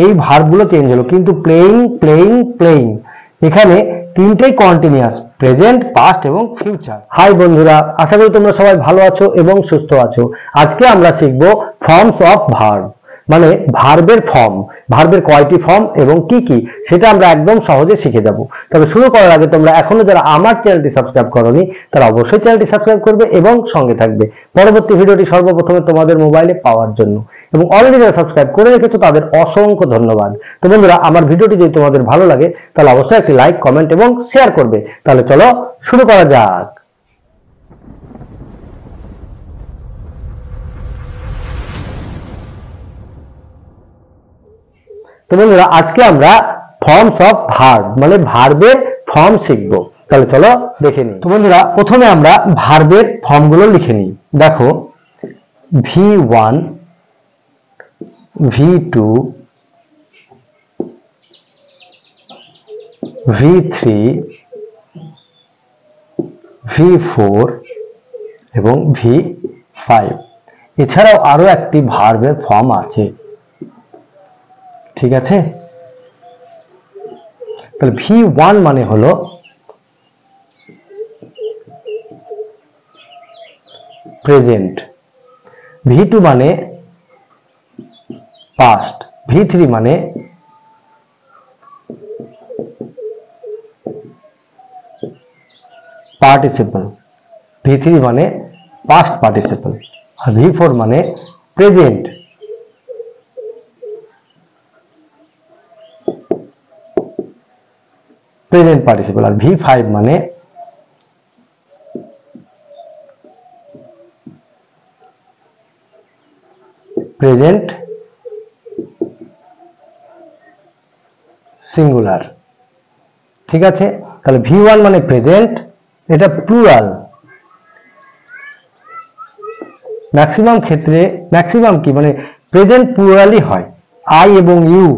এই ভার্বগুলো চেঞ্জ হলো, কিন্তু প্লেইং প্লেইং প্লেইং এখানে তিনটেই কন্টিনিউয়াস, প্রেজেন্ট, পাস্ট এবং ফিউচার। হাই বন্ধুরা, আশা করি তোমরা সবাই ভালো আছো এবং সুস্থ আছো। আজকে আমরা শিখবো ফর্মস অফ ভার্ব, মানে ভার্বের ফর্ম, ভার্বের কয়টি ফর্ম এবং কি কি সেটা আমরা একদম সহজে শিখে যাব। তবে শুরু করার আগে তোমরা এখনো যারা আমার চ্যানেলটি সাবস্ক্রাইব করোনি তারা অবশ্যই চ্যানেলটি সাবস্ক্রাইব করবে এবং সঙ্গে থাকবে পরবর্তী ভিডিওটি সর্বপ্রথমে তোমাদের মোবাইলে পাওয়ার জন্য। এবং অলরেডি যারা সাবস্ক্রাইব করে রেখেছো তাদের অসংখ্য ধন্যবাদ। তো বন্ধুরা, আমার ভিডিওটি যদি তোমাদের ভালো লাগে তাহলে অবশ্যই একটি লাইক, কমেন্ট এবং শেয়ার করবে। তাহলে চলো শুরু করা যাক। তো বন্ধুরা, আজকে আমরা ফর্মস অফ ভার্ব মানে ভার্বের ফর্ম শিখবো। তাহলে চলো দেখে নিই। তো বন্ধুরা, প্রথমে আমরা ভার্বের ফর্মগুলো লিখে নিই। দেখো, V1, V2, V3, V4 এবং V5। এছাড়াও আরো একটি ভার্বের ফর্ম আছে, ঠিক আছে? তাহলে V1 মানে হলো প্রেজেন্ট, V2 মানে পাস্ট, V3 মানে পার্টিসিপল, V3 মানে পাস্ট পার্টিসিপল, আর V4 মানে প্রেজেন্ট, প্রেজেন্ট পার্টিসিপল, আর V5 মানে প্রেজেন্ট সিঙ্গুলার। ঠিক আছে? তাহলে V1 মানে প্রেজেন্ট, এটা প্লুরাল। ম্যাক্সিমাম ক্ষেত্রে, ম্যাক্সিমাম কি মানে প্রেজেন্ট প্লুরালই হয়। আই এবং ইউ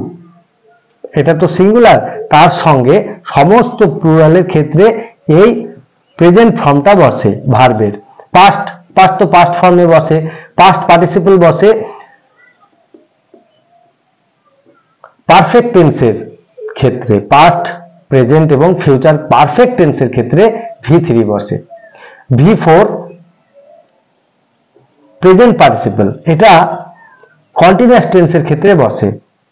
এটা তো সিঙ্গুলার, তার সঙ্গে সমস্ত প্লুরালের ক্ষেত্রে এই প্রেজেন্ট ফর্মটা বসে ভার্বের। পাস্ট, পাস্ট তো পাস্ট ফর্মে বসে, পাস্ট পার্টিসিপল বসে পারফেক্ট টেন্সের ক্ষেত্রে, পাস্ট, প্রেজেন্ট এবং ফিউচার পারফেক্ট টেন্সের ক্ষেত্রে V3 বসে। V4 প্রেজেন্ট পার্টিসিপল, এটা কন্টিনিউয়াস টেন্সের ক্ষেত্রে বসে,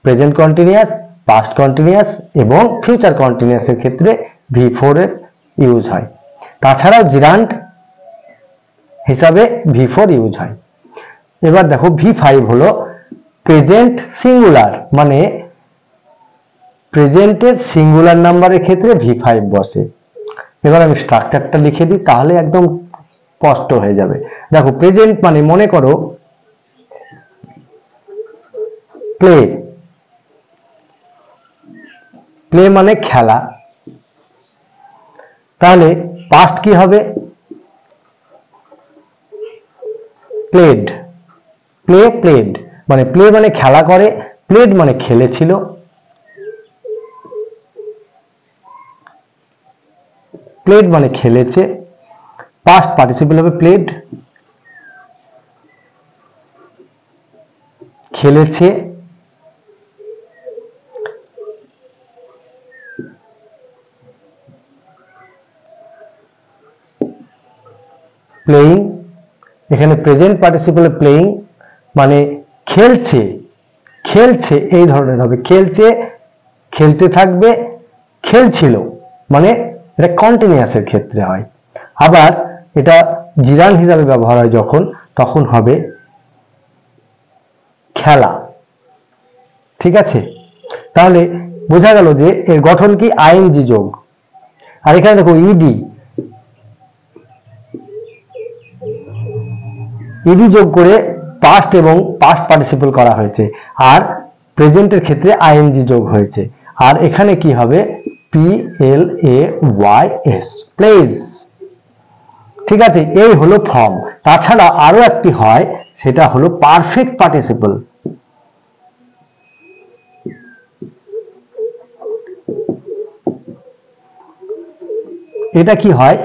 প্রেজেন্ট কন্টিনিউয়াস, পাস্ট কন্টিনিউয়াস এবং ফিউচার কন্টিনিউয়াসের ক্ষেত্রে V4 এর ইউজ হয়। তাছাড়াও জিরান্ড হিসাবে V4 ইউজ হয়। এবার দেখো, V5 হলো প্রেজেন্ট সিঙ্গুলার, মানে প্রেজেন্টের সিঙ্গুলার নাম্বারের ক্ষেত্রে V5 বসে। এবার আমি স্ট্রাকচারটা লিখে দিই, তাহলে একদম স্পষ্ট হয়ে যাবে। দেখো, প্রেজেন্ট মানে মনে করো প্লে, প্লে মানে খেলা, তাহলে পাস্ট কি হবে? প্লেড, প্লে প্লেড, মানে প্লে মানে খেলা করে, প্লেড মানে খেলেছিল, প্লেড মানে খেলেছে, পাস্ট পার্টিসিপল হবে প্লেড, খেলেছে, প্লেইং, এখানে প্রেজেন্ট পার্টিসিপল প্লেইং মানে খেলছে, খেলছে এই ধরনের হবে, খেলছে, খেলতে থাকবে, খেলছিল, মানে এটা কন্টিনিউয়াসের ক্ষেত্রে হয়। আবার এটা জিরান হিসাবে ব্যবহার হয় যখন, তখন হবে খেলা। ঠিক আছে? তাহলে বোঝা গেল যে এর গঠন কি, আইএনজি যোগ। আর এখানে দেখো ইডি, ইডি যোগ করে পাস্ট এবং পাস্ট পার্টিসিপল করা হয়েছে, আর প্রেজেন্টের ক্ষেত্রে আইএনজি যোগ হয়েছে। আর এখানে কি হবে? PLAYS, plays. ঠিক আছে? এই হলো ফর্ম। তাছাড়া আরো একটি হয়, সেটা হলো পারফেক্ট পার্টিসিপল। এটা কি হয়?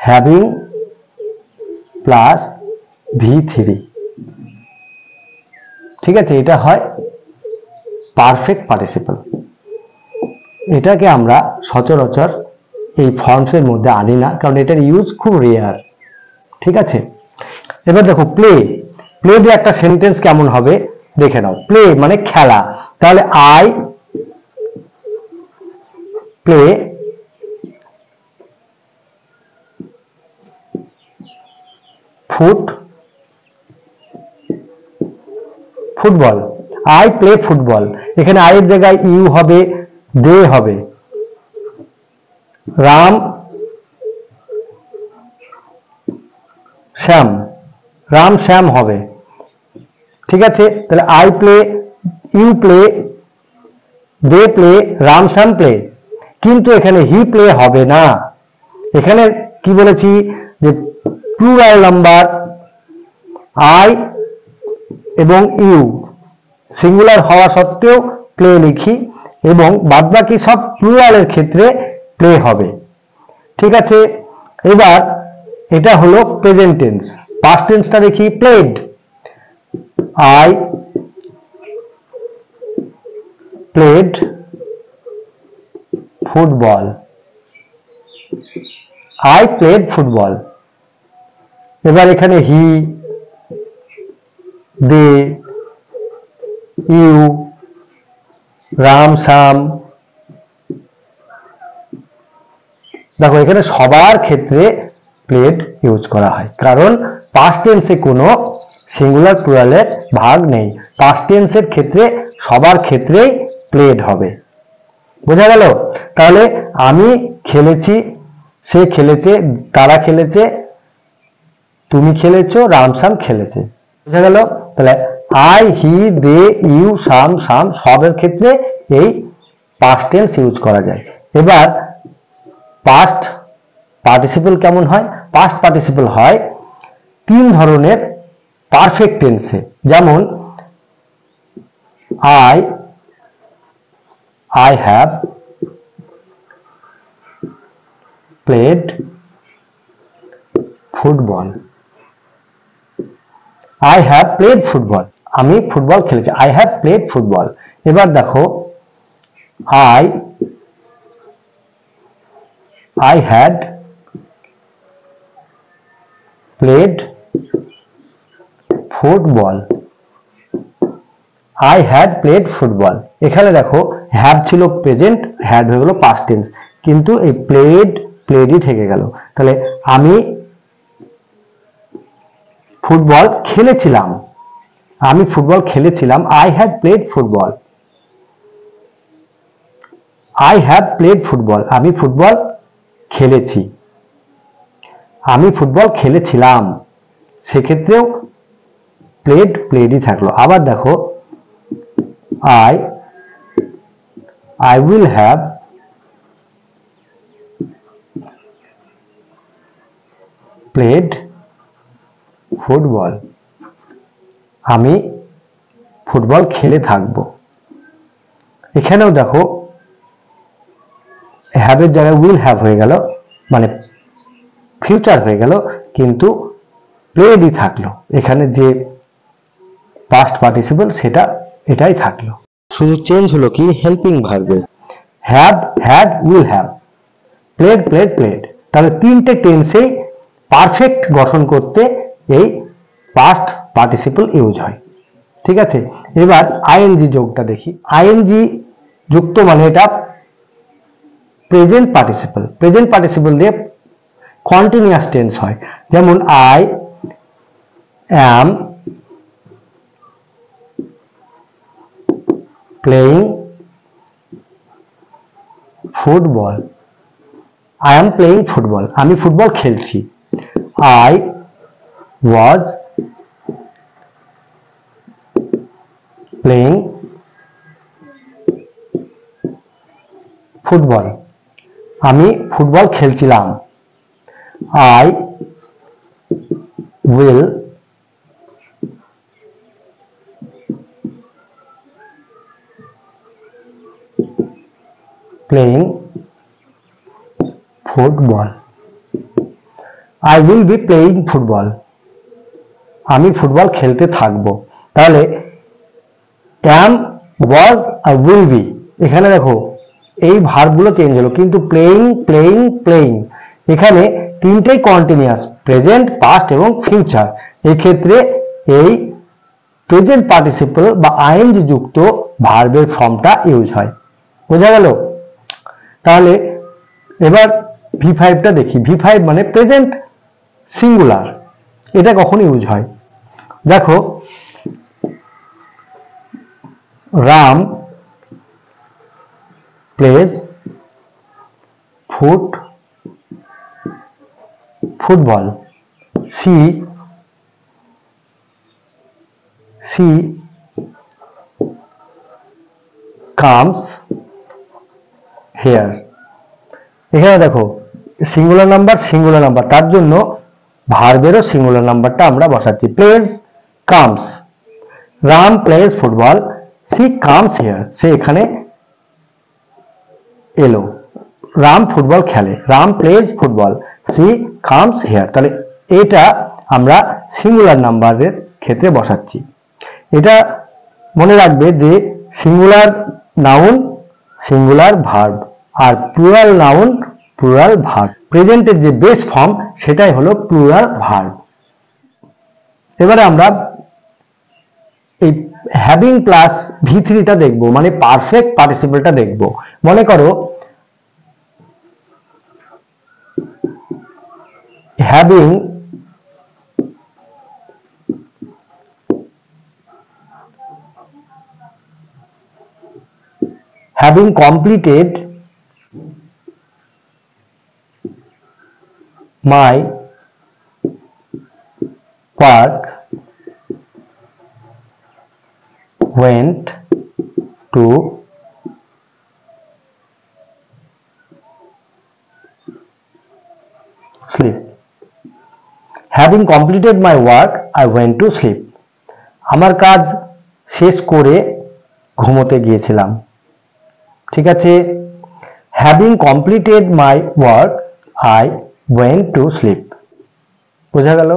হ্যাভিং প্লাস V3, ঠিক আছে, এটা হয় পারফেক্ট পার্টিসিপল। এটাকে আমরা সচরাচর এই ফর্মসের মধ্যে আনি না, কারণ এটার ইউজ খুব রেয়ার। ঠিক আছে, এবার দেখো প্লে। প্লে দিয়ে একটা সেন্টেন্স কেমন হবে দেখে নাও। প্লে মানে খেলা, তাহলে I play football. I play football, এখানে আই এর জায়গায় ইউ হবে, দে হবে, রাম শ্যাম, রাম শ্যাম হবে। ঠিক আছে, তাহলে I play, you play, they play, Ram Shyam play. কিন্তু এখানে হি প্লে হবে না। এখানে কি বলেছি যে প্লুরাল নাম্বার আই এবং ইউ সিঙ্গুলার হওয়া সত্ত্বেও প্লে লিখি, এবং বাদবাকি সব প্লুরালের ক্ষেত্রে প্লে হবে। ঠিক আছে, এবার এটা হলো প্রেজেন্ট টেন্স। পাস্ট টেন্সটা দেখি, played. I played football, I played football. এবার এখানে হি, দে, ইউ, রাম শ্যাম, দেখো এখানে সবার ক্ষেত্রে প্লেড ইউজ করা হয়, কারণ পাস্ট টেন্সে কোনো সিঙ্গুলার প্লুরালের ভাগ নেই। পাস্ট টেন্সের ক্ষেত্রে সবার ক্ষেত্রেই প্লেড হবে। বোঝা গেল? তাহলে আমি খেলেছি, সে খেলেছে, তারা খেলেছে, তুমি খেলেছো, রামশ্যাম খেলেছে। বোঝা গেল? তাহলে আই, হি, দে, ইউ, সাম, সাম সবের ক্ষেত্রে এই পাস্ট টেন্স ইউজ করা যায়। এবার পাস্ট পার্টিসিপল কেমন হয়? পাস্ট পার্টিসিপল হয় তিন ধরনের পারফেক্ট টেন্সে, যেমন I have played football. I have played football. আমি ফুটবল খেলেছি। I have played football. এবার দেখো I had played football. I had played football. এখানে দেখো হ্যাভ ছিল প্রেজেন্ট, হ্যাড হয়ে গেল পাস্ট টেন্স, কিন্তু এই প্লেডই থেকে গেল। তাহলে আমি ফুটবল খেলেছিলাম, আমি ফুটবল খেলেছিলাম। I had played football. I have played football. আমি ফুটবল খেলেছি, আমি ফুটবল খেলেছিলাম, সেক্ষেত্রেও প্লেডই থাকলো। আবার দেখো I will have played football. আমি ফুটবল খেলে থাকবো। এখানেও দেখো হ্যাভ এর জায়গায় উইল হ্যাভ হয়ে গেল, মানে ফিউচার হয়ে গেল, কিন্তু প্লেডই থাকলো। এখানে যে পাস্ট পার্টিসিপল সেটা এটাই থাকলো, শুধু চেঞ্জ হলো কি হেল্পিং ভার্বে। Have, had, will have, played, played, played. তাহলে তিনটে টেন্সেই পারফেক্ট গঠন করতে এই পাস্ট পার্টিসিপল ইউজ হয়। ঠিক আছে, এবার আইএনজি যোগটা দেখি। আইএনজি যুক্ত মানে এটা প্রেজেন্ট পার্টিসিপল। প্রেজেন্ট পার্টিসিপল দিয়ে কন্টিনিউয়াস টেন্স হয়, যেমন I am playing football. I am playing football. আমি ফুটবল খেলছি। I was playing football. আমি ফুটবল খেলছিলাম। I will playing football. I will be playing football. আমি ফুটবল খেলতে থাকবো। তাহলে am, was R will be, এখানে দেখো এই ভার্বগুলো চেঞ্জ হলো, কিন্তু প্লেইং প্লেইং প্লেইং এখানে তিনটেই কন্টিনিউয়াস, প্রেজেন্ট, পাস্ট এবং ফিউচার। এই ক্ষেত্রে এই প্রেজেন্ট পার্টিসিপল বা আইএনজি যুক্ত ভার্বের ফর্মটা ইউজ হয়। বোঝা গেল? তাহলে এবার V5টা দেখি। V5 মানে প্রেজেন্ট সিঙ্গুলার, এটা কখন ইউজ হয়? দেখো, Ram plays football, she comes here। এখানে দেখো সিঙ্গুলার নাম্বার, তার জন্য ভার্বেরও সিঙ্গুলার নাম্বারটা আমরা বসাচ্ছি, plays comes. Ram plays football, she comes here, সে এখানে এলো। রাম ফুটবল খেলে, Ram plays football, she comes here। তাহলে এটা আমরা সিঙ্গুলার নাম্বারের ক্ষেত্রে বসাচ্ছি। এটা মনে রাখবে যে সিঙ্গুলার নাউন সিঙ্গুলার ভার্ব আর প্লুরাল নাউন প্লুরাল ভার্ব। প্রেজেন্টের যে বেস ফর্ম সেটাই হলো প্লুরাল ভার্ব। এবারে আমরা এই হ্যাভিং প্লাস V3টা দেখব, মানে পারফেক্ট পার্টিসিপলটা দেখব। মনে করো having completed my work, went to sleep। having completed my work, I went to sleep। আমার কাজ শেষ করে ঘুমোতে গিয়েছিলাম। ঠিক আছে, having completed my work, I went to sleep। বোঝা গেল?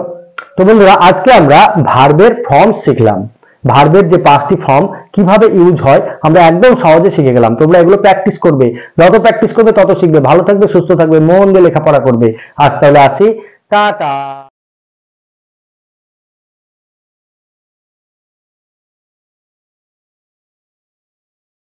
তো বন্ধুরা, আজকে আমরা ভার্বের ফর্ম শিখলাম। ভার্বের যে 5টি ফর্ম কিভাবে ইউজ হয় আমরা একদম সহজে শিখে গেলাম। তোমরা এগুলো প্র্যাকটিস করবে, যত প্র্যাকটিস করবে তত শিখবে। ভালো থাকবে, সুস্থ থাকবে, মন দিয়ে লেখাপড়া করবে। আজ তাহলে আসি, টাটা।